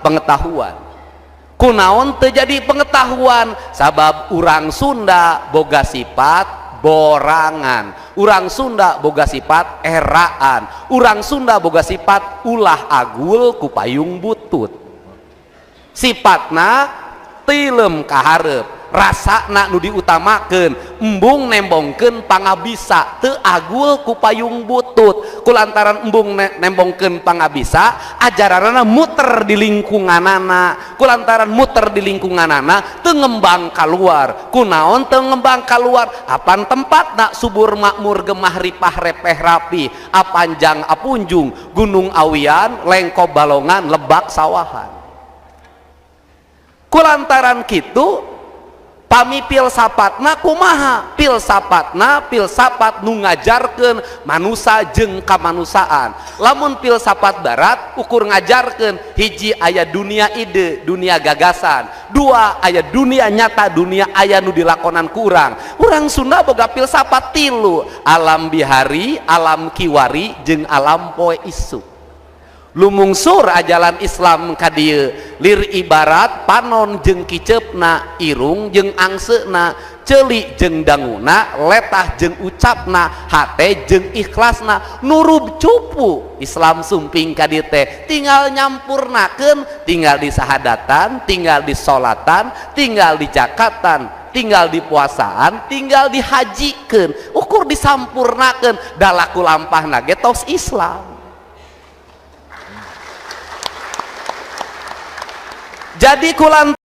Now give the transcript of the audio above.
pengetahuan kunaon terjadi pengetahuan sabab urang Sunda boga sifat borangan, urang Sunda boga sifat eraan, urang Sunda boga sifat ulah agul ku payung butut, sifatna tilem kaharep, rasana nu diutamakeun embung nembongkeun pangabisa teu agul ku payung butut. Kulantaran embung nembongkeun pangabisa ajaranna muter di lingkunganana, kulantaran muter di lingkunganana teu ngembang kaluar. Kunaon teu ngembang kaluar? Apan tempatna subur makmur gemah ripah repeh rapi, apanjang apunjung gunung awian lengkop balongan lebak sawahan. Kulantaran kitu pami filsafatna kumaha? Filsafat nu ngajarkeun manusia jeung kamanusaan. Lamun filsafat barat ukur ngajarkeun hiji aya dunia ide, dunia gagasan, dua aya dunia nyata, dunia aya nu dilakonan ku urang. Urang Sunda boga filsafat tilu, alam bihari, alam kiwari, jeung alam poe isuk. Lumungsur ajalan Islam ka dieu lir ibarat panon jeung kiceupna, irung jeung angseuna, ceuli jeung danguna, letah jeung ucapna, hate jeung ikhlasna, nurub cupu. Islam sumping ka dieu teh tinggal nyampurnakeun, tinggal di sahadatan, tinggal di solatan, tinggal di zakatan, tinggal di puasaan, tinggal dihajikeun, ukur disampurnakeun, dalaku lampahna ge tos Islam. Jadi kulantaran